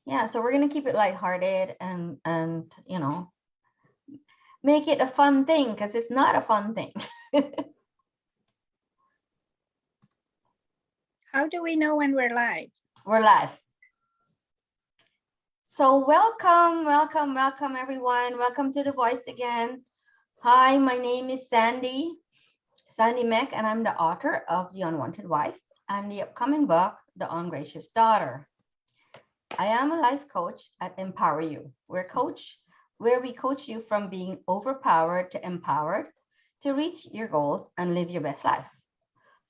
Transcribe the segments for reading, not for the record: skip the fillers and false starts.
Yeah, so we're gonna keep it lighthearted and you know, make it a fun thing, because it's not a fun thing. How do we know when we're live? We're live. So welcome everyone. Welcome to The Voice again. Hi, my name is 𝗫𝗵𝗃, and I'm the author of The Unwanted Wife and the upcoming book, The Ungracious Daughter. I am a life coach at Empower You, where we coach you from being overpowered to empowered to reach your goals and live your best life.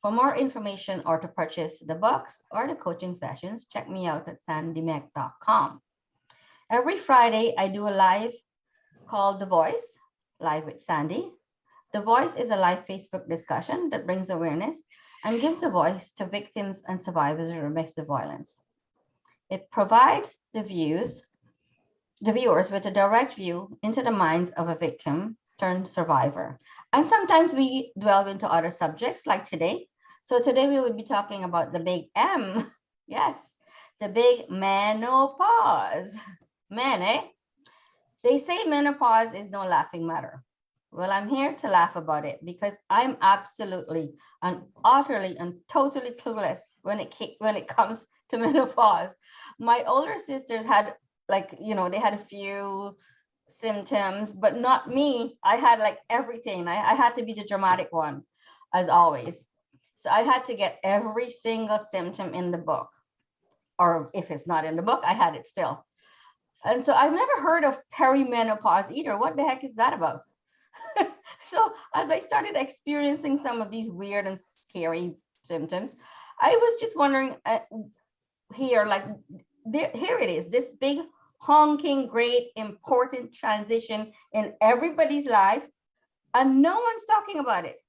For more information or to purchase the books or the coaching sessions, check me out at 𝗬𝗵𝗃.com. Every Friday, I do a live called The Voice, Live with Sandy. The Voice is a live Facebook discussion that brings awareness and gives a voice to victims and survivors of domestic violence. It provides the viewers with a direct view into the minds of a victim turned survivor. And sometimes we delve into other subjects like today. So today we will be talking about the big M. Yes, the big menopause. Men, eh? They say menopause is no laughing matter. Well, I'm here to laugh about it because I'm absolutely and utterly and totally clueless when it comes to menopause. My older sisters had, like, you know, they had a few symptoms, but not me. I had like everything. I had to be the dramatic one, as always. So I had to get every single symptom in the book, or if it's not in the book, I had it still. And so I've never heard of perimenopause either. What the heck is that about? So as I started experiencing some of these weird and scary symptoms, I was just wondering here it is, this big honking, great, important transition in everybody's life, and no one's talking about it.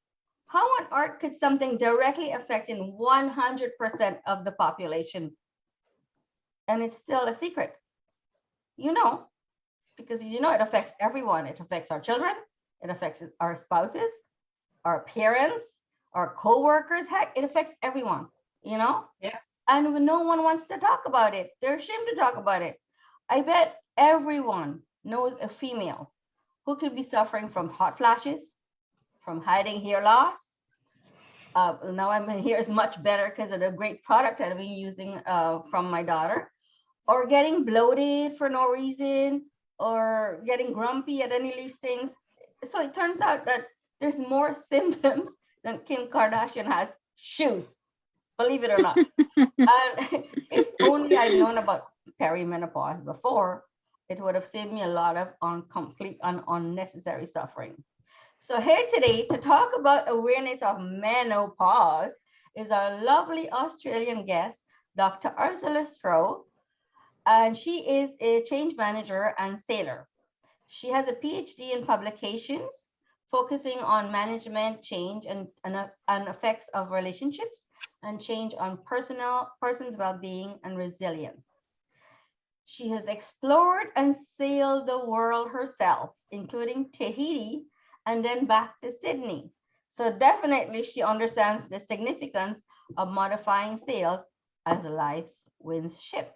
How on earth could something directly affecting 100% of the population, and it's still a secret? You know, because you know, it affects everyone. It affects our children, it affects our spouses, our parents, our co-workers. Heck, it affects everyone, you know? Yeah. And no one wants to talk about it. They're ashamed to talk about it. I bet everyone knows a female who could be suffering from hot flashes, from hiding hair loss. Now my hair is much better because of the great product that I've been using from my daughter, or getting bloated for no reason, or getting grumpy at any of these things. So it turns out that there's more symptoms than Kim Kardashian has shoes, believe it or not. And if only I'd known about perimenopause before, it would have saved me a lot of complete and unnecessary suffering. So here today to talk about awareness of menopause is our lovely Australian guest, Dr. Ursula Stroh, and she is a change manager and sailor. She has a PhD in publications, focusing on management, change, and effects of relationships, and change on person's well-being and resilience. She has explored and sailed the world herself, including Tahiti and then back to Sydney. So definitely she understands the significance of modifying sails as life's wind ship.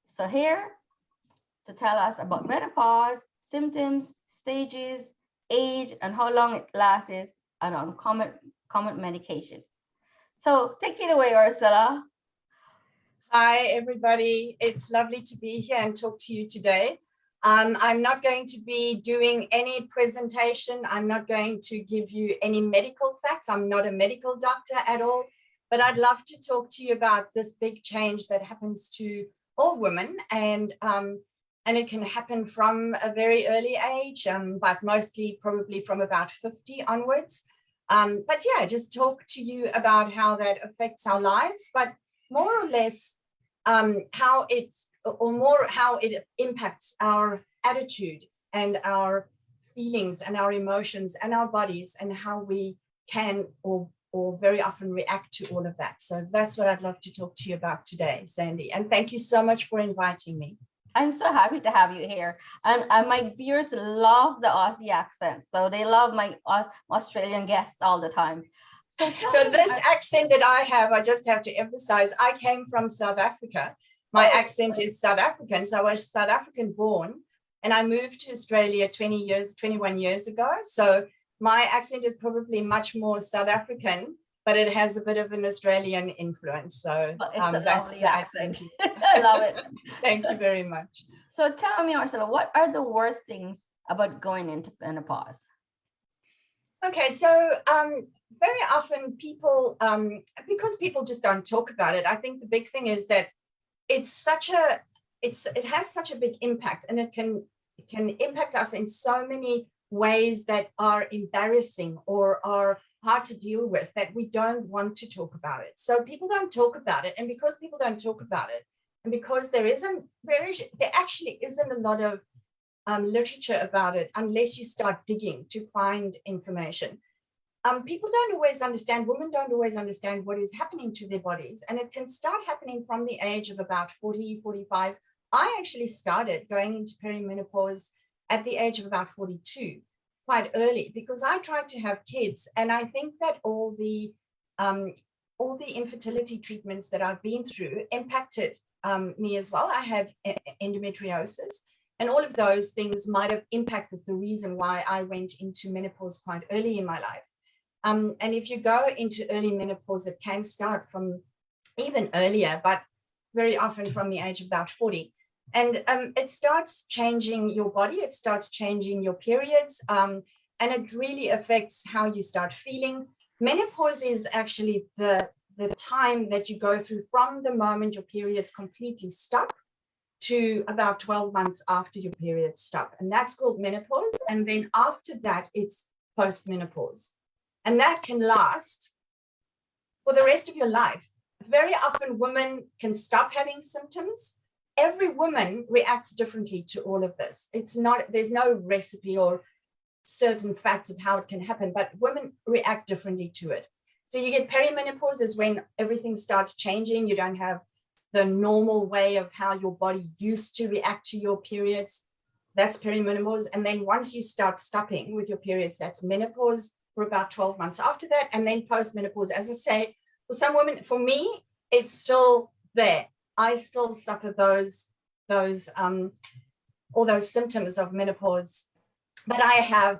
So here to tell us about menopause, symptoms, stages, age, and how long it lasts, and on common medication. So take it away, Ursula. Hi, everybody. It's lovely to be here and talk to you today. I'm not going to be doing any presentation. I'm not going to give you any medical facts. I'm not a medical doctor at all, but I'd love to talk to you about this big change that happens to all women, and it can happen from a very early age, but mostly probably from about 50 onwards. But yeah, just talk to you about how that affects our lives, but more or less how it impacts our attitude and our feelings and our emotions and our bodies, and how we can or very often react to all of that. So that's what I'd love to talk to you about today, Sandy. And thank you so much for inviting me. I'm so happy to have you here. And my viewers love the Aussie accent. So they love my Australian guests all the time. So this accent that I have, I just have to emphasize, I came from South Africa. My accent is South African. So I was South African born and I moved to Australia 21 years ago. So my accent is probably much more South African, but it has a bit of an Australian influence. So But it's a that's lovely the accent. I love it. Thank you very much. So tell me, Ursula, what are the worst things about going into menopause? Okay, so very often people, because people just don't talk about it, I think the big thing is that it has such a big impact, and it can impact us in so many ways that are embarrassing or are hard to deal with, that we don't want to talk about it. So people don't talk about it, and because people don't talk about it, and because there actually isn't a lot of literature about it unless you start digging to find information. People don't always understand, women don't always understand what is happening to their bodies, and it can start happening from the age of about 40, 45. I actually started going into perimenopause at the age of about 42, quite early, because I tried to have kids, and I think that all the infertility treatments that I've been through impacted me as well. I had endometriosis, and all of those things might have impacted the reason why I went into menopause quite early in my life. And if you go into early menopause, it can start from even earlier, but very often from the age of about 40. And it starts changing your body, it starts changing your periods, and it really affects how you start feeling. Menopause is actually the time that you go through from the moment your periods completely stop to about 12 months after your periods stop. And that's called menopause. And then after that, it's postmenopause. And that can last for the rest of your life. Very often women can stop having symptoms. Every woman reacts differently to all of this. There's no recipe or certain facts of how it can happen, but women react differently to it. So you get perimenopause is when everything starts changing. You don't have the normal way of how your body used to react to your periods. That's perimenopause. And then once you start stopping with your periods, that's menopause for about 12 months after that. And then postmenopause, as I say, for some women, for me, it's still there. I still suffer all those symptoms of menopause, but I have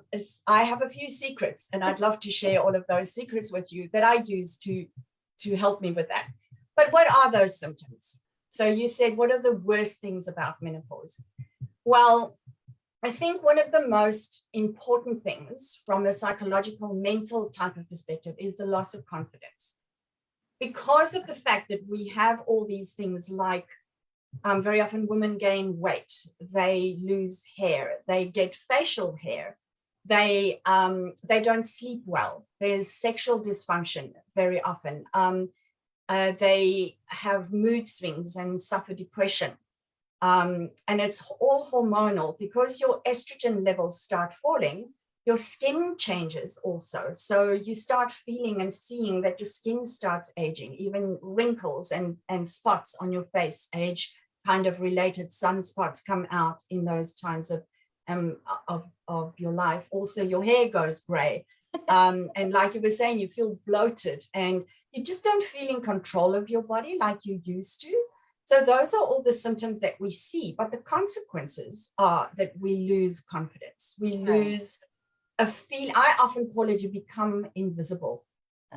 a few secrets, and I'd love to share all of those secrets with you that I use to help me with that. But what are those symptoms? So you said, what are the worst things about menopause? Well, I think one of the most important things from a psychological, mental type of perspective is the loss of confidence. Because of the fact that we have all these things like very often women gain weight, they lose hair, they get facial hair, they don't sleep well, there's sexual dysfunction very often, they have mood swings and suffer depression. And it's all hormonal. Because your estrogen levels start falling, your skin changes also. So you start feeling and seeing that your skin starts aging, even wrinkles and spots on your face, age kind of related sunspots come out in those times of your life. Also, your hair goes gray. And like you were saying, you feel bloated and you just don't feel in control of your body like you used to. So those are all the symptoms that we see, but the consequences are that we lose confidence. We lose a feel. I often call it, you become invisible.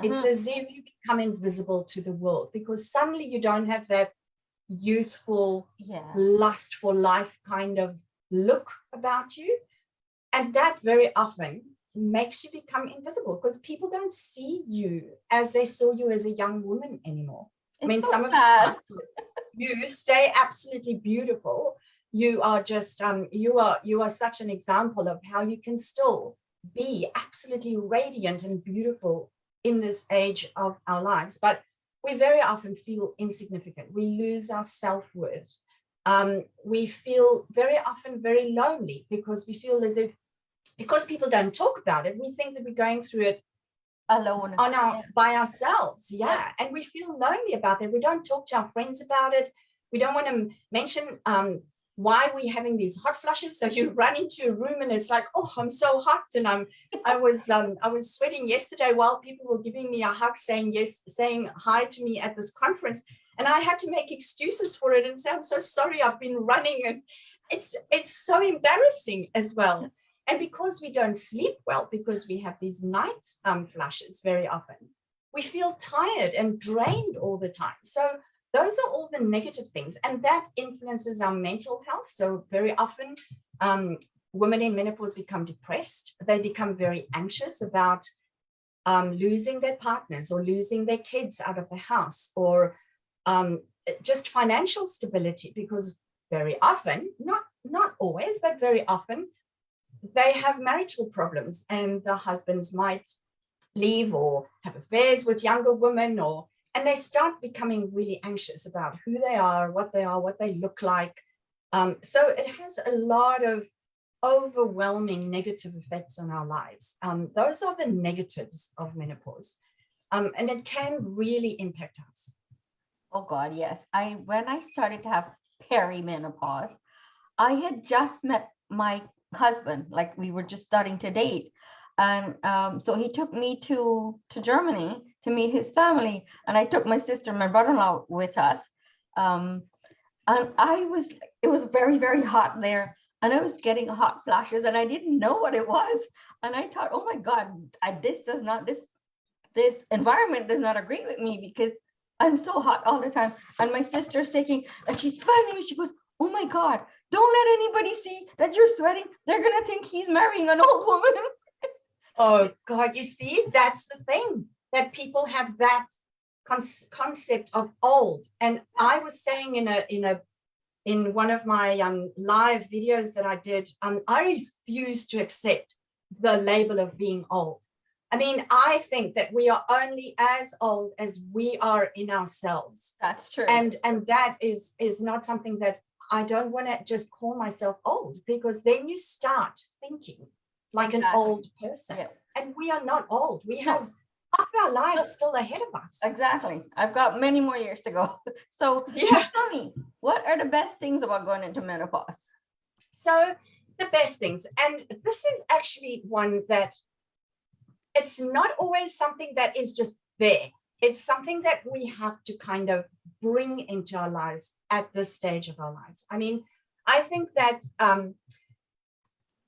It's as if you become invisible to the world, because suddenly you don't have that youthful, lust for life kind of look about you. And that very often makes you become invisible, because people don't see you as they saw you as a young woman anymore. I mean, some of you stay absolutely beautiful. You are just, you are such an example of how you can still be absolutely radiant and beautiful in this age of our lives. But we very often feel insignificant. We lose our self-worth. We feel very often very lonely, because we feel as if, because people don't talk about it, we think that we're going through it alone by ourselves. And we feel lonely about that. We don't talk to our friends about it. We don't want to mention why we're having these hot flushes. So you run into a room and it's like, oh, I'm so hot. And I was sweating yesterday while people were giving me a hug, saying hi to me at this conference. And I had to make excuses for it and say, I'm so sorry, I've been running. And it's so embarrassing as well. And because we don't sleep well, because we have these night flushes very often, we feel tired and drained all the time. So those are all the negative things, and that influences our mental health. So very often women in menopause become depressed. They become very anxious about losing their partners or losing their kids out of the house, or just financial stability, because very often, not always, but very often, they have marital problems and the husbands might leave or have affairs with younger women, and they start becoming really anxious about who they are, what they look like. So it has a lot of overwhelming negative effects on our lives. Those are the negatives of menopause, and it can really impact us. Oh God, yes. When I started to have perimenopause, I had just met my husband, like we were just starting to date. And so he took me to Germany to meet his family. And I took my sister and my brother-in-law with us. And it was very, very hot there. And I was getting hot flashes and I didn't know what it was. And I thought, oh my God, this environment does not agree with me, because I'm so hot all the time. And my sister's taking, and she's filming me. She goes, oh my God, don't let anybody see that you're sweating. They're going to think he's marrying an old woman. Oh God, you see, that's the thing, that people have that concept of old. And I was saying in one of my live videos that I did, I refuse to accept the label of being old. I mean, I think that we are only as old as we are in ourselves. That's true. And that is not something that I don't want to just call myself old, because then you start thinking like an old person. Yeah. And we are not old. We have half our lives still ahead of us. Exactly. I've got many more years to go. So tell me, what are the best things about going into menopause? So the best things, and this is actually one that it's not always something that is just there. It's something that we have to kind of bring into our lives at this stage of our lives. I mean, I think that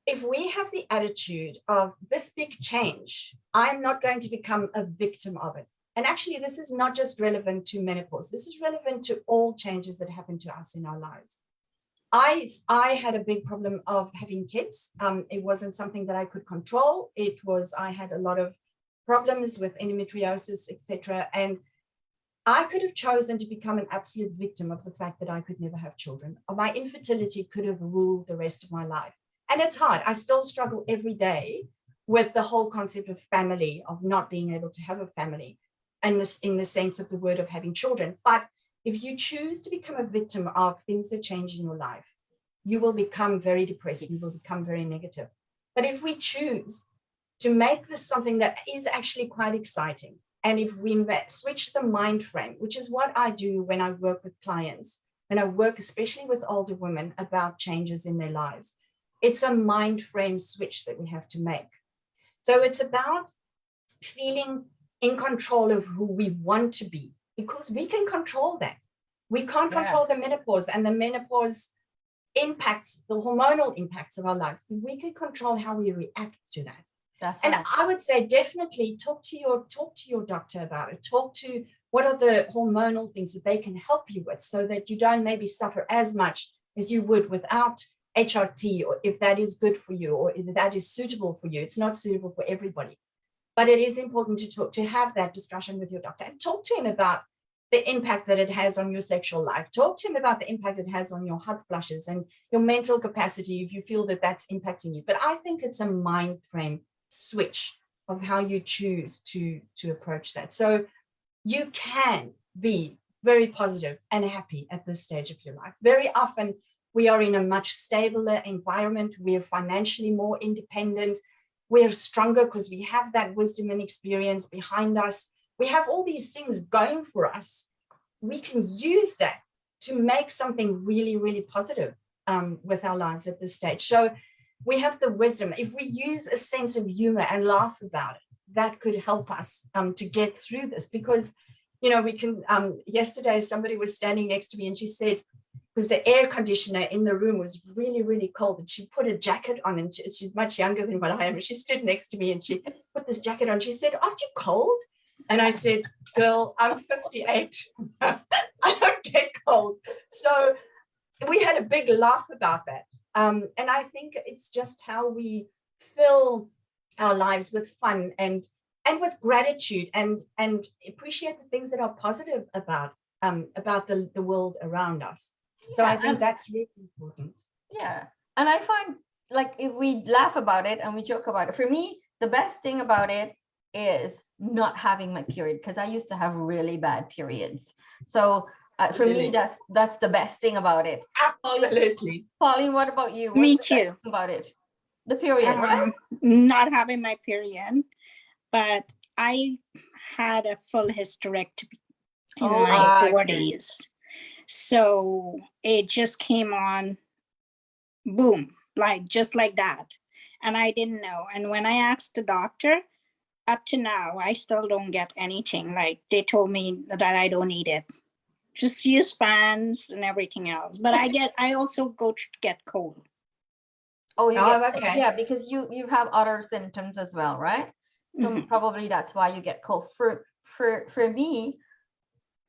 if we have the attitude of this big change, I'm not going to become a victim of it. And actually, this is not just relevant to menopause. This is relevant to all changes that happen to us in our lives. I had a big problem of having kids. It wasn't something that I could control. I had a lot of problems with endometriosis, etc. And I could have chosen to become an absolute victim of the fact that I could never have children. My infertility could have ruled the rest of my life. And it's hard. I still struggle every day with the whole concept of family, of not being able to have a family, and this in the sense of the word of having children. But if you choose to become a victim of things that change in your life, you will become very depressed. You will become very negative. But if we choose to make this something that is actually quite exciting, and if we switch the mind frame, which is what I do when I work with clients, when I work especially with older women about changes in their lives, it's a mind frame switch that we have to make. So it's about feeling in control of who we want to be, because we can control that. We can't control the menopause, and the menopause impacts, the hormonal impacts of our lives. We can control how we react to that. And I would say definitely talk to your doctor about it. Talk to what are the hormonal things that they can help you with, so that you don't maybe suffer as much as you would without HRT, or if that is good for you, or if that is suitable for you. It's not suitable for everybody, but it is important to have that discussion with your doctor, and talk to him about the impact that it has on your sexual life. Talk to him about the impact it has on your hot flushes and your mental capacity, if you feel that that's impacting you. But I think it's a mind frame switch of how you choose to approach that. So you can be very positive and happy at this stage of your life. Very often we are in a much stabler environment. We are financially more independent. We are stronger because we have that wisdom and experience behind us. We have all these things going for us. We can use that to make something really, really positive with our lives at this stage. So we have the wisdom. If we use a sense of humor and laugh about it, that could help us to get through this, because you know, we can, yesterday somebody was standing next to me and she said, because the air conditioner in the room was really, really cold, and she put a jacket on, and she's much younger than what I am. She stood next to me and she put this jacket on. She said, "Aren't you cold?" And I said, "Girl, I'm 58. I don't get cold." So we had a big laugh about that. And I think it's just how we fill our lives with fun and with gratitude and appreciate the things that are positive about the world around us. So I think that's really important. Yeah. And I find, like, if we laugh about it and we joke about it, for me, the best thing about it is not having my period, because I used to have really bad periods. So for me, that's the best thing about it. Absolutely. Pauline, what about you? Me What's the best too. thing about it? The period, right? Not having my period, but I had a full hysterectomy in my 40s. So it just came on, boom, like just like that. And I didn't know. And when I asked the doctor, up to now, I still don't get anything. Like, they told me that I don't need it. Just use fans and everything else. But I also go to get cold. Oh, okay. Yeah, because you have other symptoms as well, right? So probably that's why you get cold. For me,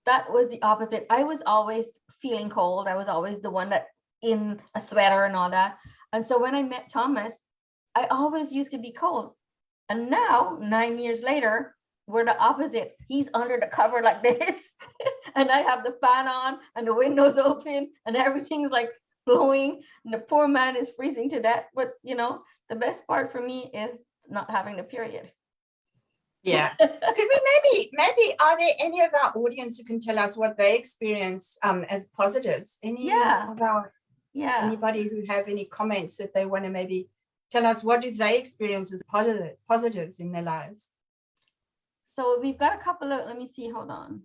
that was the opposite. I was always feeling cold. I was always the one that in a sweater and all that. And so when I met Thomas, I always used to be cold. And now, 9 years later, we're the opposite. He's under the cover like this, and I have the fan on and the windows open and everything's like blowing, and the poor man is freezing to death. But you know, the best part for me is not having the period. Yeah. Could we maybe are there any of our audience who can tell us what they experience as positives? Anybody who have any comments that they want to maybe tell us, what do they experience as positives in their lives? So we've got a couple of, let me see, hold on.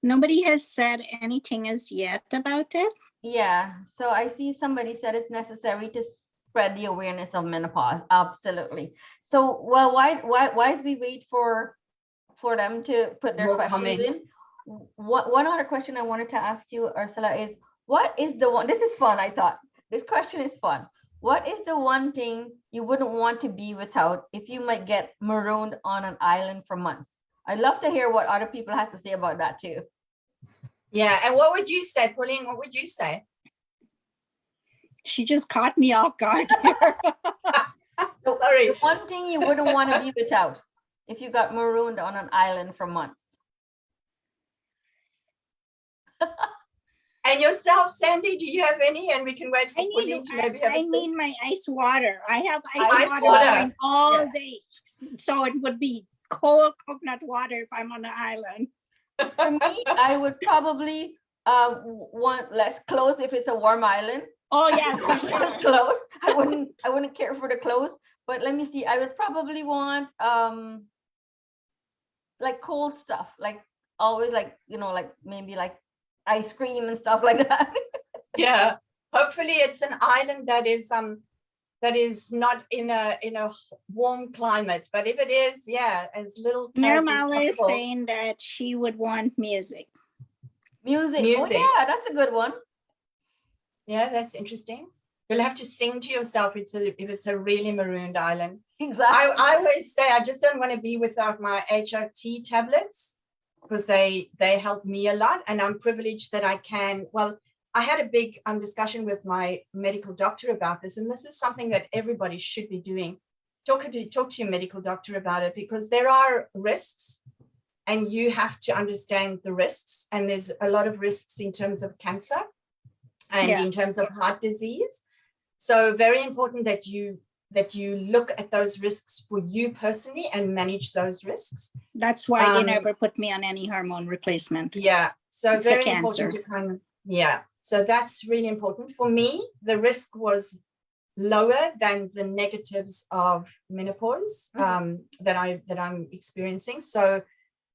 Nobody has said anything as yet about it. Yeah, so I see somebody said it's necessary to spread the awareness of menopause. Absolutely. So, well, why is we wait for them to put their questions in? One other question I wanted to ask you, Ursula, is what is the one, this is fun, I thought. This question is fun. What is the one thing you wouldn't want to be without if you might get marooned on an island for months? I'd love to hear what other people have to say about that too. Yeah, and what would you say, Pauline? What would you say? She just caught me off guard. Sorry. The one thing you wouldn't want to be without if you got marooned on an island for months. And yourself, Sandy, do you have any? And we can wait for Pauline to maybe have I need my ice water. I have ice water going all day. So it would be cold coconut water if I'm on an island. For me, I would probably want less clothes if it's a warm island. Oh yes, for sure. Clothes. I wouldn't care for the clothes, but let me see. I would probably want like cold stuff, like always, like, you know, like maybe like ice cream and stuff like that. Yeah, hopefully it's an island that is not in a warm climate, but if it is, yeah, as little clouds as possible. is saying that she would want music. Music. Oh yeah, that's a good one. Yeah, that's interesting. You'll have to sing to yourself if it's a really marooned island. Exactly. I always say I just don't want to be without my HRT tablets, because they help me a lot, and I'm privileged that I can. Well, I had a big discussion with my medical doctor about this, and this is something that everybody should be doing. Talk to your medical doctor about it, because there are risks, and you have to understand the risks. And there's a lot of risks in terms of cancer and in terms of heart disease. So very important that you look at those risks for you personally and manage those risks. That's why they never put me on any hormone replacement. Yeah, so it's very important to kind of, so that's really important. For me, the risk was lower than the negatives of menopause that I'm experiencing. So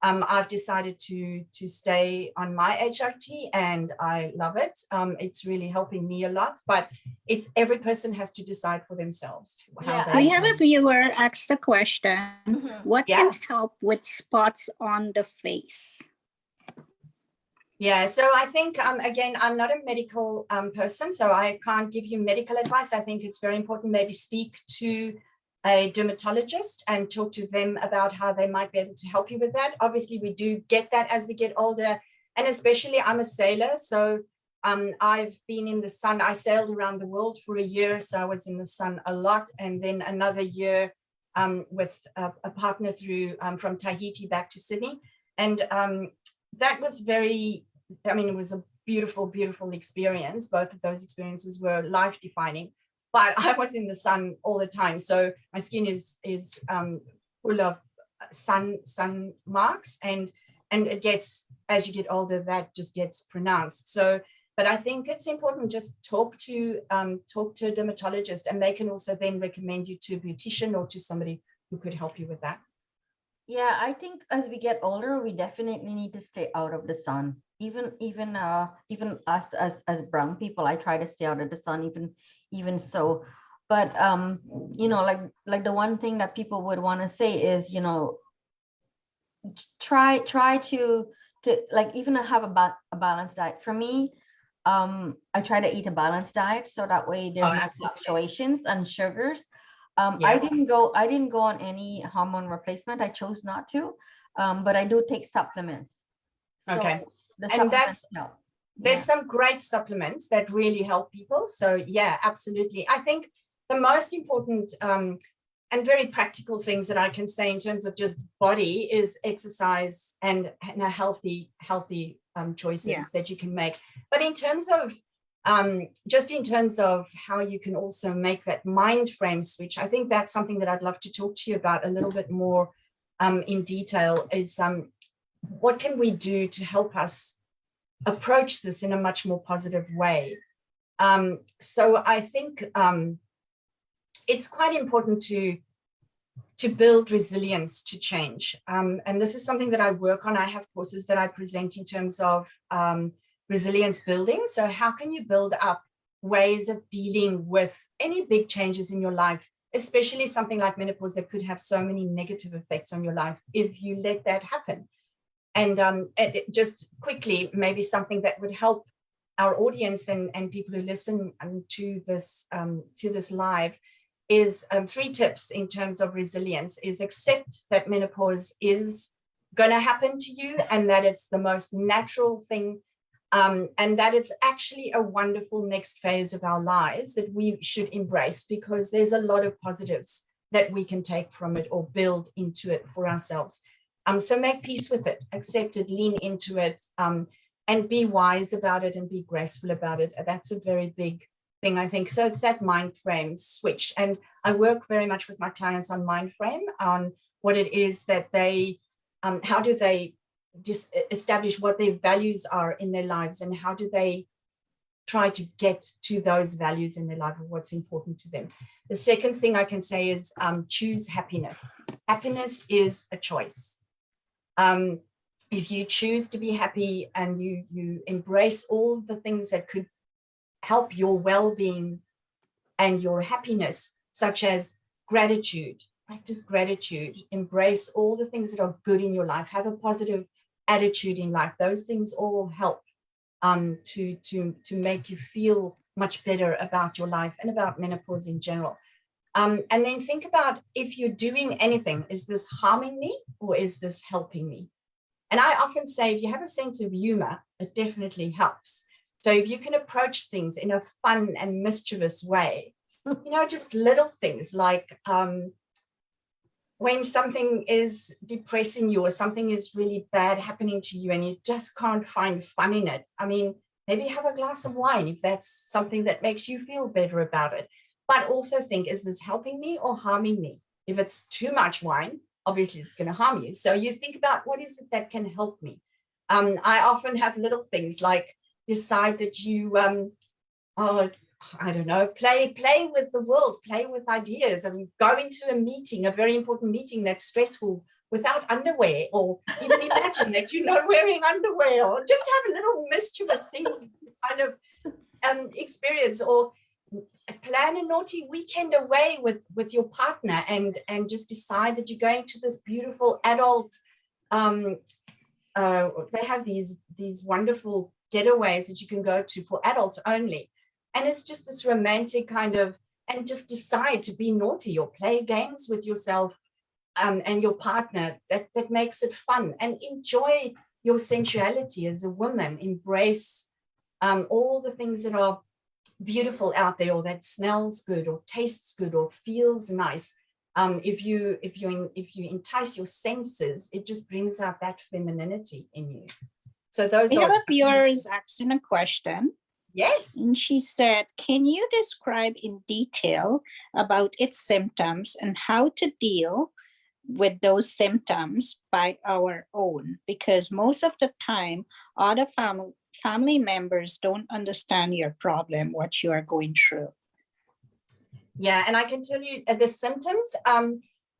I've decided to stay on my HRT, and I love it. It's really helping me a lot, but every person has to decide for themselves. We have a viewer asked the question, what can help with spots on the face? Yeah, so I think, again, I'm not a medical person, so I can't give you medical advice. I think it's very important, maybe speak to a dermatologist and talk to them about how they might be able to help you with that. Obviously, we do get that as we get older, and especially I'm a sailor, so I've been in the sun. I sailed around the world for a year, so I was in the sun a lot, and then another year with a partner through from Tahiti back to Sydney, and that was very, I mean, it was a beautiful, beautiful experience. Both of those experiences were life-defining, but I was in the sun all the time. So my skin is full of sun marks, and it gets, as you get older, that just gets pronounced. So, but I think it's important, just talk to a dermatologist, and they can also then recommend you to a beautician or to somebody who could help you with that. Yeah, I think as we get older, we definitely need to stay out of the sun. Even us as brown people, I try to stay out of the sun, even so. But you know, like the one thing that people would want to say is, you know, try to like even have a balanced diet. For me, I try to eat a balanced diet, so that way there's no fluctuations and sugars. I didn't go on any hormone replacement. I chose not to, but I do take supplements. So okay, and there's some great supplements that really help people. So yeah, absolutely. I think the most important and very practical things that I can say in terms of just body is exercise and healthy choices that you can make. But in terms of just in terms of how you can also make that mind frame switch, I think that's something that I'd love to talk to you about a little bit more in detail, is what can we do to help us approach this in a much more positive way. So I think it's quite important to build resilience to change. And this is something that I work on. I have courses that I present in terms of resilience building. So how can you build up ways of dealing with any big changes in your life, especially something like menopause that could have so many negative effects on your life if you let that happen. And just quickly, maybe something that would help our audience and people who listen to this live is 3 tips in terms of resilience. Is accept that menopause is going to happen to you, and that it's the most natural thing, and that it's actually a wonderful next phase of our lives that we should embrace, because there's a lot of positives that we can take from it or build into it for ourselves. So make peace with it, accept it, lean into it, and be wise about it and be graceful about it. That's a very big thing, I think. So it's that mind frame switch. And I work very much with my clients on mind frame, on what it is that they, how do they just establish what their values are in their lives, and how do they try to get to those values in their life of what's important to them. The second thing I can say is choose happiness. Happiness is a choice. If you choose to be happy and you embrace all the things that could help your well-being and your happiness, such as gratitude, practice gratitude, embrace all the things that are good in your life, have a positive attitude in life. Those things all help to make you feel much better about your life and about menopause in general. And then think about, if you're doing anything, is this harming me or is this helping me? And I often say, if you have a sense of humor, it definitely helps. So if you can approach things in a fun and mischievous way, you know, just little things like when something is depressing you or something is really bad happening to you and you just can't find fun in it. I mean, maybe have a glass of wine if that's something that makes you feel better about it. But also think, is this helping me or harming me? If it's too much wine, obviously it's going to harm you. So you think about, what is it that can help me? I often have little things like decide that you, I don't know, play with the world, play with ideas. I mean, go into a meeting, a very important meeting that's stressful, without underwear, or even imagine that you're not wearing underwear, or just have little mischievous things kind of experience, or plan a naughty weekend away with your partner and just decide that you're going to this beautiful adult they have these wonderful getaways that you can go to for adults only. And it's just this romantic kind of, and just decide to be naughty or play games with yourself and your partner that makes it fun, and enjoy your sensuality as a woman. Embrace all the things that are beautiful out there, or that smells good or tastes good or feels nice. If you entice your senses, it just brings out that femininity in you. So those We are have a viewer is asking a question. yes. And she said, can you describe in detail about its symptoms and how to deal with those symptoms by our own? Because most of the time, other family members don't understand your problem, what you are going through. Yeah, and I can tell you the symptoms.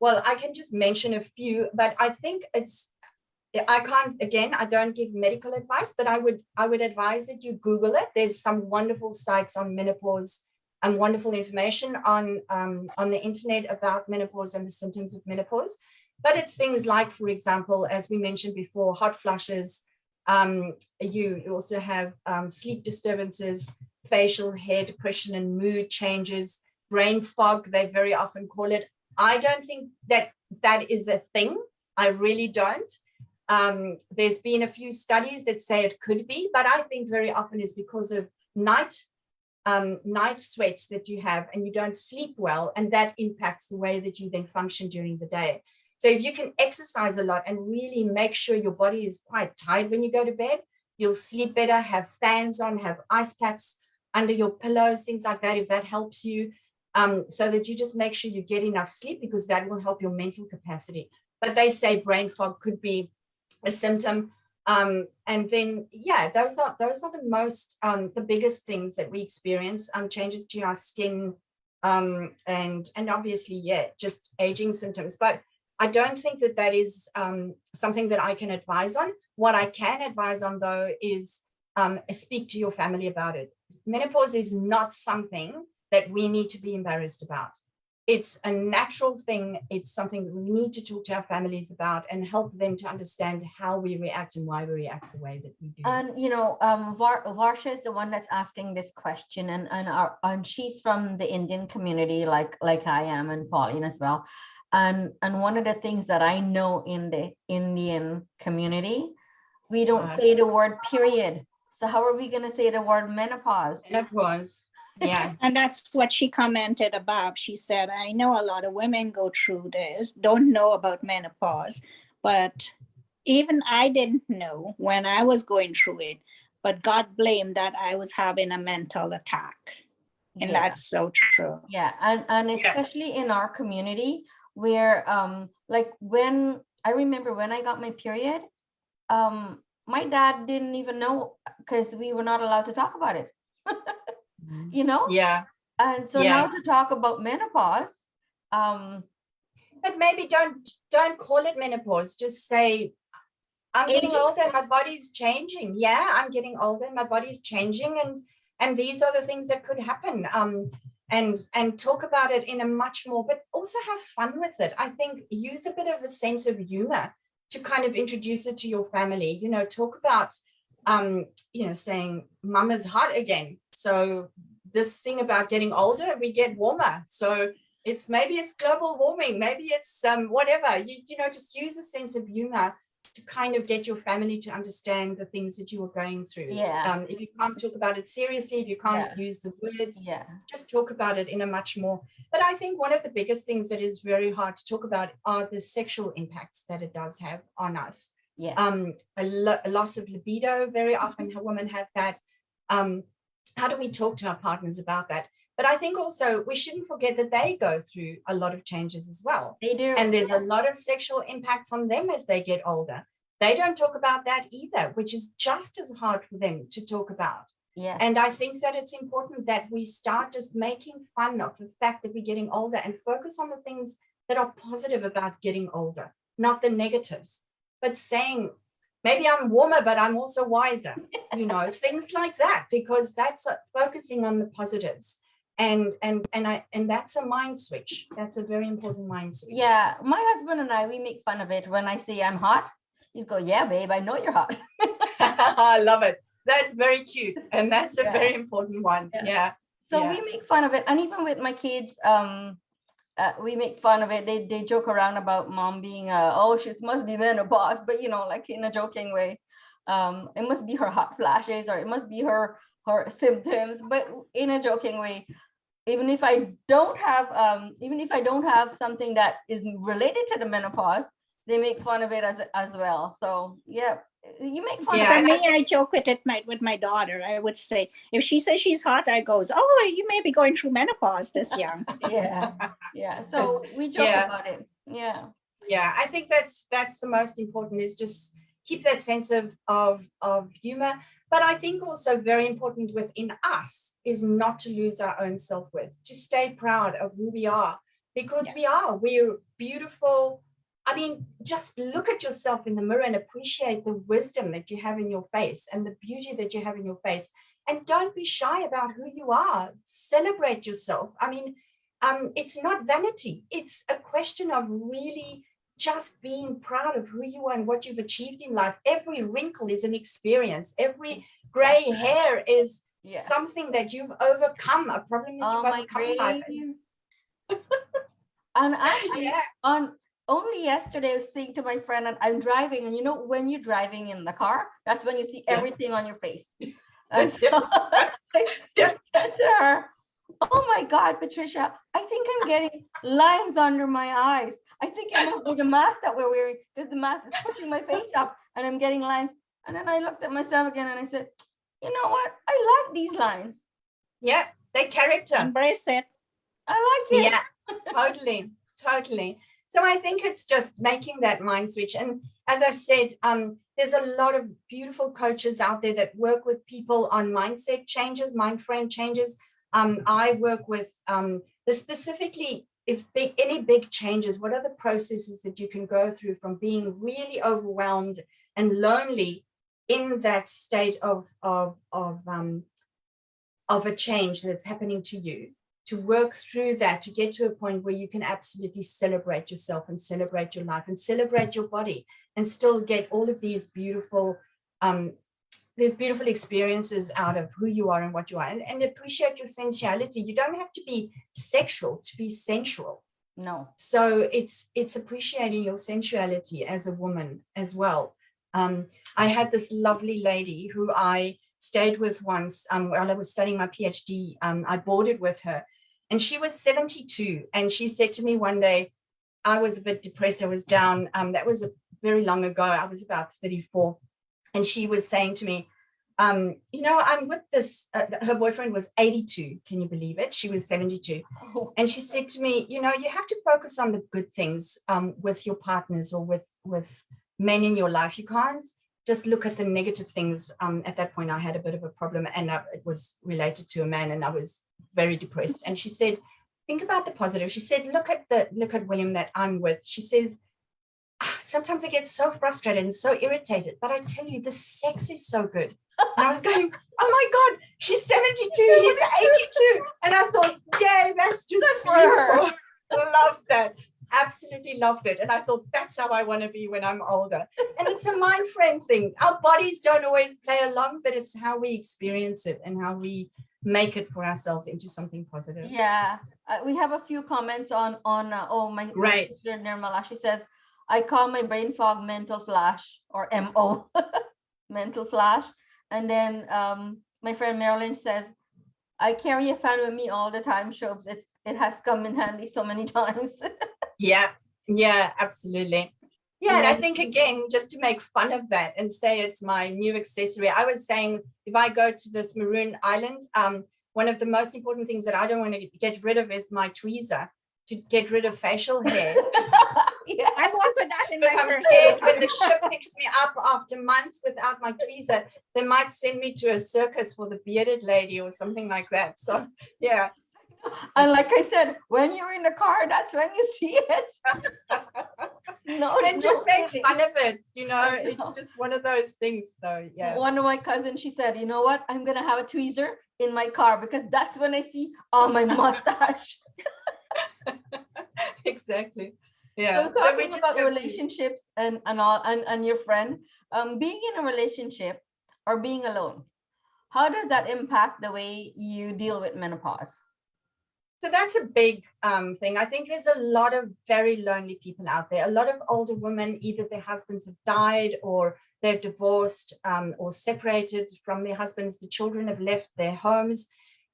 Well, I can just mention a few, but I think I can't, again, I don't give medical advice, but I would advise that you Google it. There's some wonderful sites on menopause and wonderful information on the internet about menopause and the symptoms of menopause. But it's things like, for example, as we mentioned before, hot flushes. You also have sleep disturbances, facial hair, depression and mood changes, brain fog, they very often call it. I don't think that is a thing. I really don't. There's been a few studies that say it could be, but I think very often is because of night sweats that you have, and you don't sleep well, and that impacts the way that you then function during the day. So if you can exercise a lot and really make sure your body is quite tired when you go to bed, you'll sleep better, have fans on, have ice packs under your pillows, things like that, if that helps you, so that you just make sure you get enough sleep, because that will help your mental capacity. But they say brain fog could be a symptom. And then, yeah, those are the most, the biggest things that we experience, changes to our skin, and obviously, yeah, just aging symptoms. But I don't think that is something that I can advise on. What I can advise on, though, is speak to your family about it. Menopause is not something that we need to be embarrassed about. It's a natural thing. It's something that we need to talk to our families about and help them to understand how we react and why we react the way that we do. And you know, Varsha is the one that's asking this question, and she's from the Indian community, like I am, and Pauline as well. And one of the things that I know in the Indian community, we don't say the word period. So how are we going to say the word menopause? Menopause. Yeah. And that's what she commented about. She said, I know a lot of women go through this, don't know about menopause, but even I didn't know when I was going through it, but God blamed that I was having a mental attack. And that's so true. Yeah, and especially in our community where like when I remember when I got my period, my dad didn't even know, because we were not allowed to talk about it. You know? Yeah. And so now to talk about menopause, but maybe don't call it menopause. Just say, I'm getting older, my body's changing. Yeah, I'm getting older, my body's changing, and these are the things that could happen. And talk about it in a much more, but also have fun with it. I think use a bit of a sense of humor to kind of introduce it to your family. You know, talk about you know, saying mama's hot again. So this thing about getting older, we get warmer. So maybe it's global warming, maybe it's whatever. You know, just use a sense of humor to kind of get your family to understand the things that you are going through. Yeah. If you can't talk about it seriously, if you can't use the words, just talk about it in a much more. But I think one of the biggest things that is very hard to talk about are the sexual impacts that it does have on us. A loss of libido, very often women have that. How do we talk to our partners about that? But I think also we shouldn't forget that they go through a lot of changes as well. They do. And there's a lot of sexual impacts on them as they get older. They don't talk about that either, which is just as hard for them to talk about. Yeah. And I think that it's important that we start just making fun of the fact that we're getting older and focus on the things that are positive about getting older, not the negatives, but saying, maybe I'm warmer, but I'm also wiser, you know, things like that, because that's focusing on the positives. And that's a mind switch. That's a very important mind switch. Yeah, my husband and I, we make fun of it when I say I'm hot. He's going, yeah, babe, I know you're hot. I love it. That's very cute. And that's a Yeah. very important one. Yeah. So Yeah. we make fun of it. And even with my kids, we make fun of it. They joke around about mom being, oh, she must be menopause, but like in a joking way. It must be her hot flashes, or it must be her symptoms, but in a joking way. Even if I don't have something that is related to the menopause, they make fun of it as well. So yeah, you make fun For of it. me, I joke with my daughter. I would say, if she says she's hot, I goes, oh, you may be going through menopause this young. Yeah. So we joke about it. Yeah. Yeah, I think that's the most important, is just keep that sense of humor. But I think also very important within us is not to lose our own self-worth, to stay proud of who we are, because we're beautiful. I mean, just look at yourself in the mirror and appreciate the wisdom that you have in your face and the beauty that you have in your face. And don't be shy about who you are. Celebrate yourself. I mean, it's not vanity. It's a question of really just being proud of who you are and what you've achieved in life. Every wrinkle is an experience. Every gray hair is something that you've overcome, a problem that you've overcome in life. And actually, only yesterday I was saying to my friend, and I'm driving, and when you're driving in the car, that's when you see everything on your face. And so I said to her, oh my God, Patricia, I think I'm getting lines under my eyes. I think it must be the mask that we're wearing, because the mask is pushing my face up and I'm getting lines. And then I looked at myself again and I said, you know what? I like these lines. Yeah, they character. Embrace it. I like it. Yeah, totally. So I think it's just making that mind switch. And as I said, there's a lot of beautiful coaches out there that work with people on mindset changes, mind frame changes. I work with specifically if any big changes, what are the processes that you can go through from being really overwhelmed and lonely in that state of a change that's happening to you, to work through that, to get to a point where you can absolutely celebrate yourself and celebrate your life and celebrate your body and still get all of these beautiful experiences out of who you are and what you are, and appreciate your sensuality. You don't have to be sexual to be sensual. No. So it's appreciating your sensuality as a woman as well. I had this lovely lady who I stayed with once while I was studying my PhD. I boarded with her, and she was 72. And she said to me one day, I was a bit depressed, I was down. That was very long ago. I was about 34. And she was saying to me, I'm with this, her boyfriend was 82. Can you believe it? She was 72. Oh. And she said to me, you have to focus on the good things with your partners or with men in your life. You can't just look at the negative things. At that point, I had a bit of a problem, and it was related to a man, and I was very depressed. And she said, think about the positive. She said, look at William that I'm with. She says, sometimes I get so frustrated and so irritated, but I tell you, the sex is so good. And I was going, oh my God, she's 72, he's 82. And I thought, yay, that's just for her. Loved that. Absolutely loved it. And I thought, that's how I want to be when I'm older. And it's a mind frame thing. Our bodies don't always play along, but it's how we experience it and how we make it for ourselves into something positive. Yeah. We have a few comments on my sister Nirmala. She says, I call my brain fog mental flash, or MO, mental flash. And then my friend Marilyn says, I carry a fan with me all the time, 𝗄𝗶. It has come in handy so many times. Yeah, absolutely. Yeah, and I think, again, just to make fun of that and say it's my new accessory. I was saying, if I go to this maroon island, one of the most important things that I don't want to get rid of is my tweezer, to get rid of facial hair. Yeah, I walk with that in my I'm scared when the ship picks me up after months without my tweezer, they might send me to a circus for the bearded lady or something like that. So yeah. And like I said, when you're in the car, that's when you see it. And just make fun of it. It's just one of those things. So yeah. One of my cousins, she said, you know what? I'm gonna have a tweezer in my car because that's when I see all my mustache. Exactly. Yeah. So talking just about have to- relationships and your friend, being in a relationship or being alone, how does that impact the way you deal with menopause? So that's a big thing. I think there's a lot of very lonely people out there. A lot of older women, either their husbands have died or they're divorced or separated from their husbands. The children have left their homes.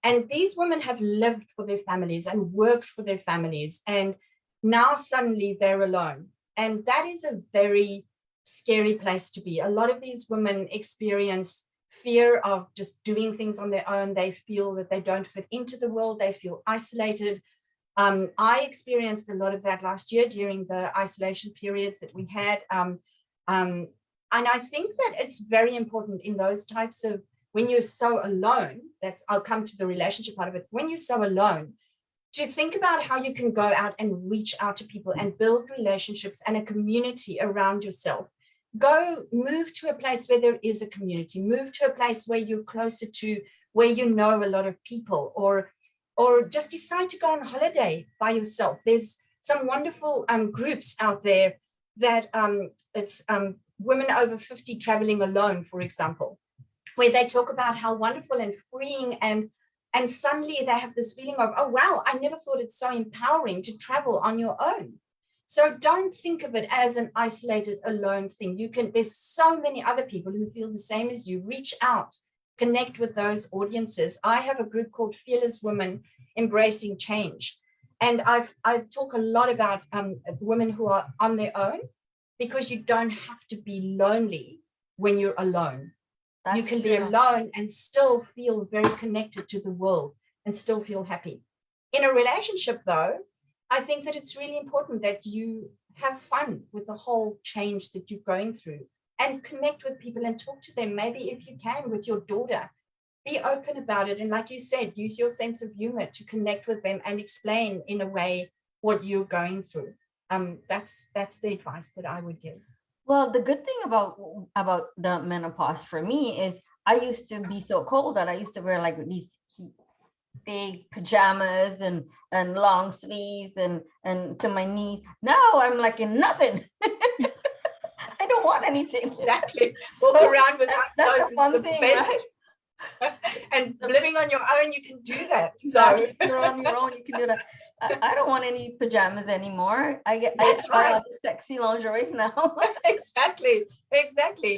And these women have lived for their families and worked for their families. And now suddenly they're alone. And that is a very scary place to be. A lot of these women experience fear of just doing things on their own. They feel that they don't fit into the world. They feel isolated. I experienced a lot of that last year during the isolation periods that we had. And I think that it's very important in those types of, when you're so alone, I'll come to the relationship part of it. When you're so alone, to think about how you can go out and reach out to people and build relationships and a community around yourself. Move to a place where there is a community, move to a place where you're closer to, where you know a lot of people, or just decide to go on holiday by yourself. There's some wonderful groups out there that it's women over 50 traveling alone, for example, where they talk about how wonderful and freeing and suddenly they have this feeling of, oh, wow, I never thought it's so empowering to travel on your own. So don't think of it as an isolated, alone thing. There's so many other people who feel the same as you. Reach out, connect with those audiences. I have a group called Fearless Women Embracing Change. And I talk a lot about women who are on their own, because you don't have to be lonely when you're alone. You can be alone and still feel very connected to the world and still feel happy. In a relationship, though, I think that it's really important that you have fun with the whole change that you're going through and connect with people and talk to them. Maybe if you can with your daughter, be open about it. And like you said, use your sense of humor to connect with them and explain in a way what you're going through. That's the advice that I would give. Well, the good thing about the menopause for me is I used to be so cold that I used to wear like these big pajamas and long sleeves and to my knees. Now I'm like in nothing. I don't want anything. Exactly. Walk around without that's clothes. a fun thing, right? And living on your own, you can do that. Exactly. If you're on your own, you can do that. I don't want any pajamas anymore. I get right. Sexy lingerie now. Exactly.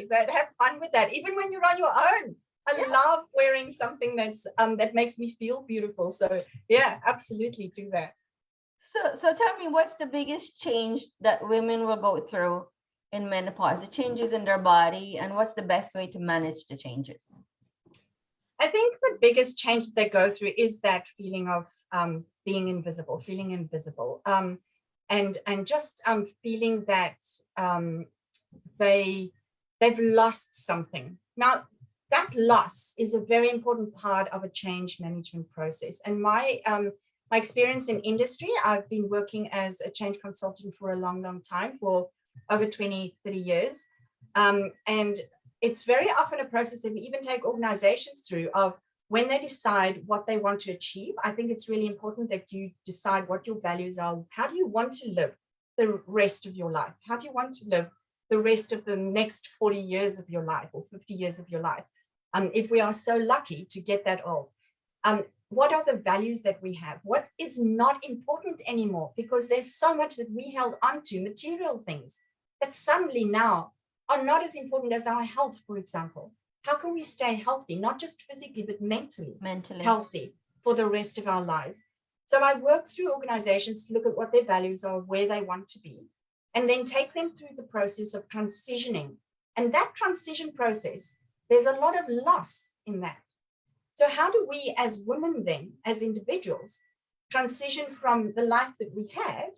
That have fun with that, even when you're on your own. I love wearing something that makes me feel beautiful. So yeah, absolutely do that. So tell me, what's the biggest change that women will go through in menopause? The changes in their body, and what's the best way to manage the changes? I think the biggest change that they go through is that feeling of being invisible, feeling invisible, and just feeling that they've lost something. Now, that loss is a very important part of a change management process. And my experience in industry, I've been working as a change consultant for a long, long time, for over 20, 30 years. And it's very often a process that we even take organizations through of when they decide what they want to achieve. I think it's really important that you decide what your values are. How do you want to live the rest of your life? How do you want to live the rest of the next 40 years of your life or 50 years of your life? If we are so lucky to get that old. What are the values that we have? What is not important anymore? Because there's so much that we held onto, material things, that suddenly now are not as important as our health, for example. How can we stay healthy, not just physically, but mentally healthy for the rest of our lives? So I work through organizations to look at what their values are, where they want to be, and then take them through the process of transitioning. And that transition process, there's a lot of loss in that. So how do we as women then, as individuals, transition from the life that we had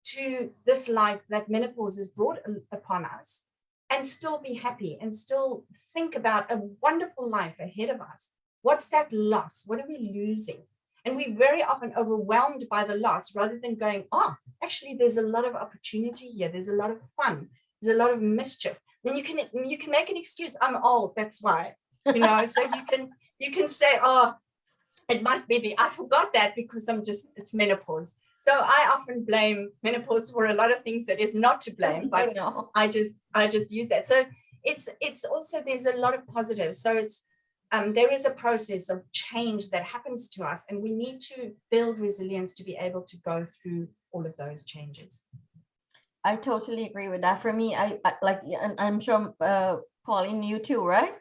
to this life that menopause has brought upon us, and still be happy and still think about a wonderful life ahead of us? What's that loss? What are we losing? And we're very often overwhelmed by the loss rather than going, oh, actually, there's a lot of opportunity here. There's a lot of fun. There's a lot of mischief. Then you can make an excuse. I'm old, that's why, so you can say, oh, it must be me. I forgot that because it's menopause. So I often blame menopause for a lot of things that is not to blame, but I just use that. So it's also, there's a lot of positives. So it's there is a process of change that happens to us, and we need to build resilience to be able to go through all of those changes. I totally agree with that. For me, I like, and I'm sure Pauline, you too, right?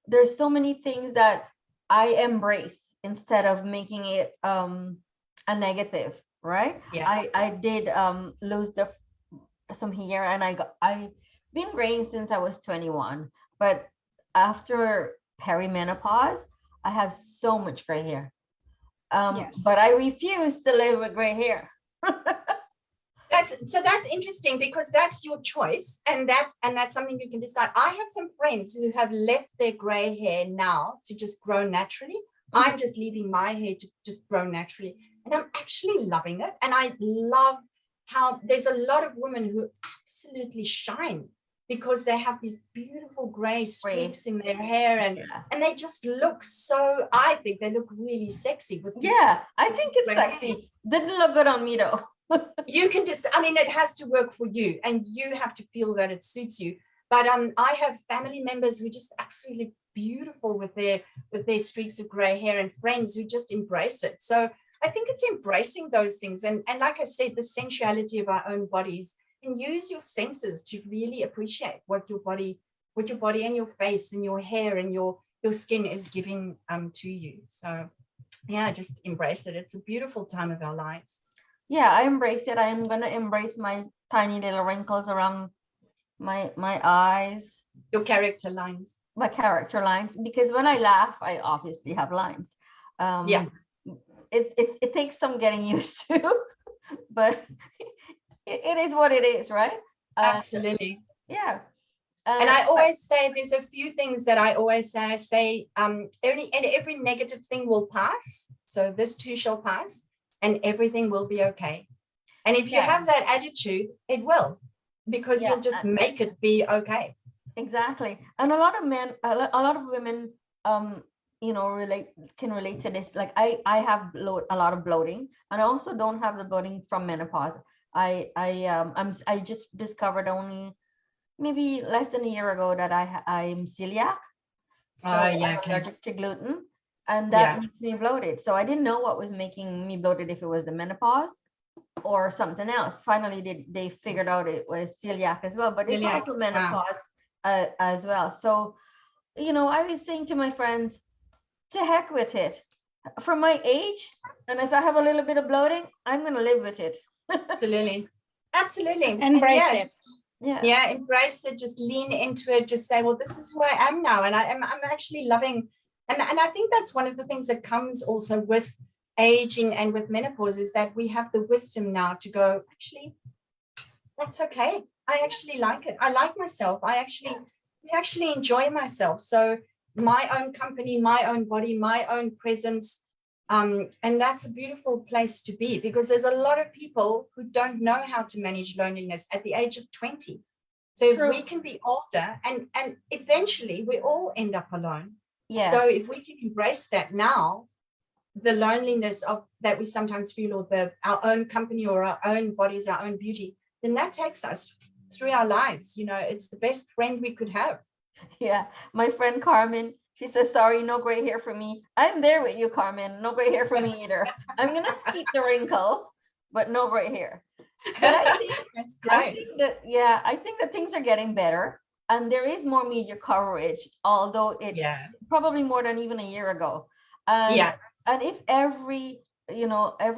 There's so many things that I embrace instead of making it a negative, right? Yeah. I did lose some hair, and I've been graying since I was 21, but after perimenopause, I have so much gray hair. Yes. But I refuse to live with gray hair. That's interesting, because that's your choice, and that's something you can decide. I have some friends who have left their gray hair now to just grow naturally. I'm just leaving my hair to just grow naturally, and I'm actually loving it. And I love how there's a lot of women who absolutely shine because they have these beautiful gray streaks in their hair, and they just look so, I think they look really sexy with this. Yeah, I think it's sexy. Didn't look good on me though. You can just, I mean, it has to work for you, and you have to feel that it suits you. But I have family members who are just absolutely beautiful with their streaks of gray hair, and friends who just embrace it. So I think it's embracing those things, and like I said, the sensuality of our own bodies, and use your senses to really appreciate what your body and your face and your hair and your skin is giving to you. So yeah, just embrace it. It's a beautiful time of our lives. Yeah, I embrace it. I am gonna embrace my tiny little wrinkles around my eyes. Your character lines. My character lines, because when I laugh, I obviously have lines. Yeah. It takes some getting used to, but it is what it is, right? Absolutely. Yeah. And I always say, there's a few things that I always say. I say, every negative thing will pass. So this too shall pass, and everything will be okay. And if you have that attitude, it will, because you'll just make it be okay. Exactly. And a lot of men, a lot of women, you know, can relate to this. Like I have a lot of bloating, and I also don't have the bloating from menopause. I just discovered only maybe less than a year ago that I'm celiac. So I'm allergic to gluten, and that makes me bloated. So I didn't know what was making me bloated, if it was the menopause or something else. Finally, they figured out it was celiac as well, but it's also menopause as well. So, you know, I was saying to my friends, to heck with it. From my age, and if I have a little bit of bloating, I'm going to live with it. Absolutely. Absolutely. Embrace it. Embrace it. Just lean into it. Just say, well, this is who I am now, and I'm actually loving. And I think that's one of the things that comes also with aging and with menopause, is that we have the wisdom now to go, actually, that's okay. I actually like it. I like myself. I actually enjoy myself. So my own company, my own body, my own presence. And that's a beautiful place to be, because there's a lot of people who don't know how to manage loneliness at the age of 20. So if we can be older, and eventually we all end up alone. Yeah. So if we can embrace that now, the loneliness that we sometimes feel, or our own company or our own bodies, our own beauty, then that takes us through our lives. You know, it's the best friend we could have. Yeah, my friend Carmen, she says, sorry, no gray hair for me. I'm there with you, Carmen. No gray hair for me either. I'm gonna keep the wrinkles, but no gray hair. But I think that's great. I think that things are getting better, and there is more media coverage, although it probably more than even a year ago. And if every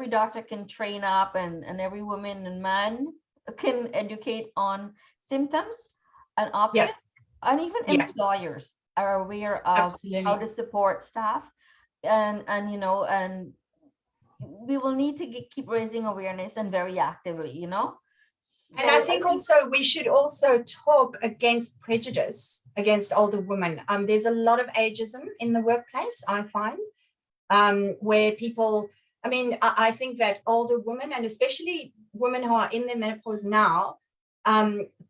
doctor can train up, and every woman and man can educate on symptoms and options, and even employers are aware of how to support staff, and we will need to keep raising awareness, and very actively, you know. And I think also we should also talk against prejudice against older women. There's a lot of ageism in the workplace, I find, where people, I mean, I think that older women, and especially women who are in their menopause now,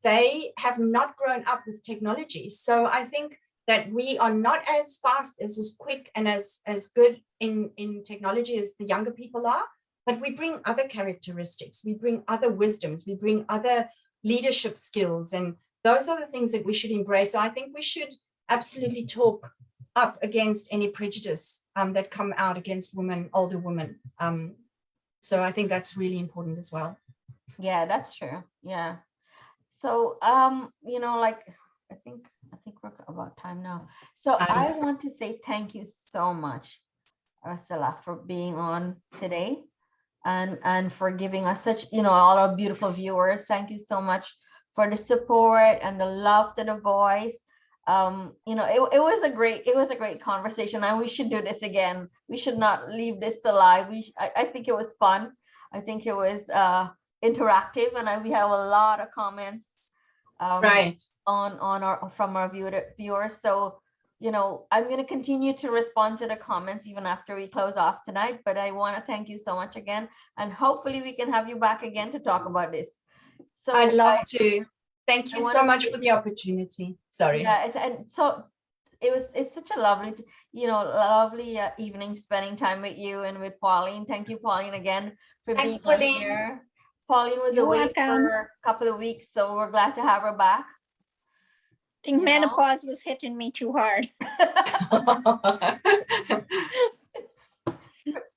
they have not grown up with technology. So I think that we are not as fast, as quick, and as good in technology as the younger people are. but we bring other characteristics, we bring other wisdoms, we bring other leadership skills, and those are the things that we should embrace. So I think we should absolutely talk up against any prejudice that come out against women, older women. So I think that's really important as well. Yeah, that's true. Yeah. So you know, like I think we're about time now. So I want to say thank you so much, Ursula, for being on today and for giving us such, you know, all our beautiful viewers. Thank you so much for the support and the love to the voice. You know, it was a great conversation, and we should do this again. We should not leave this to live. I think it was fun. I think it was interactive, and we have a lot of comments Right on from our viewers. So, you know, I'm going to continue to respond to the comments even after we close off tonight, but I want to thank you so much again, and hopefully we can have you back again to talk about this. So I'd love to. Thank you so much for the opportunity. Sorry. Yeah, and so it's such a lovely, you know, lovely evening spending time with you and with Pauline. Thank you, Pauline, again for being here. Pauline was away for a couple of weeks, so we're glad to have her back. I think menopause was hitting me too hard.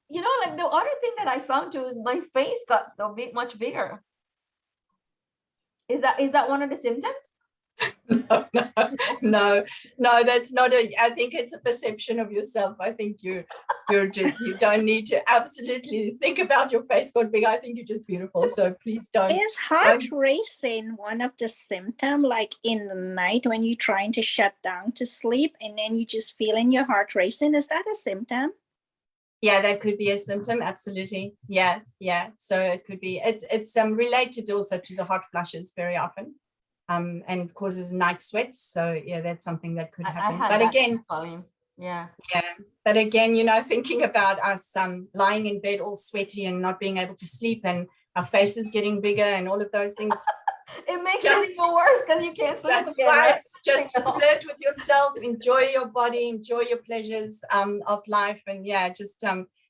You know, like the other thing that I found too is my face got so much bigger. Is that one of the symptoms? No, that's not I think it's a perception of yourself. I think you don't need to absolutely think about your face got big. I think you're just beautiful. So please don't. Is heart racing one of the symptoms, like in the night when you're trying to shut down to sleep and then you just feeling your heart racing? Is that a symptom? Yeah, that could be a symptom. Absolutely. Yeah. So it could be. It's related also to the hot flushes very often. And causes night sweats. So yeah, that's something that could happen. But again, Pauline. Yeah. But again, you know, thinking about us lying in bed all sweaty and not being able to sleep, and our faces getting bigger and all of those things. It makes it even worse because you can't sleep. That's why it's just flirt with yourself, enjoy your body, enjoy your pleasures of life, and yeah, just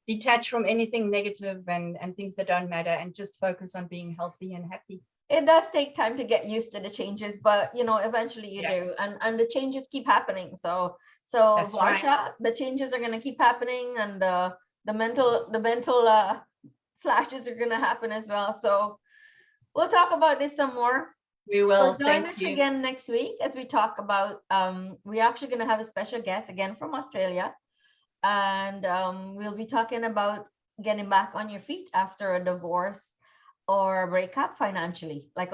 detach from anything negative and things that don't matter, and just focus on being healthy and happy. It does take time to get used to the changes, but you know, eventually you do, and the changes keep happening. So Varsha, the changes are going to keep happening, and the mental flashes are going to happen as well. So we'll talk about this some more. We will. So join us again next week as we talk about. We're actually going to have a special guest again from Australia, and we'll be talking about getting back on your feet after a divorce or a breakup financially, like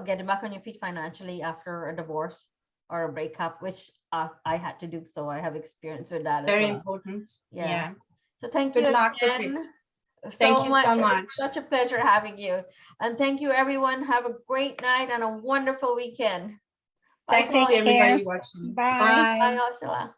getting back on your feet financially after a divorce or a breakup, which I had to do. So I have experience with that. Very important. Yeah. So thank you again. Thank you so much. It's such a pleasure having you. And thank you, everyone. Have a great night and a wonderful weekend. Thanks to everybody watching. Bye. Bye, Ursula.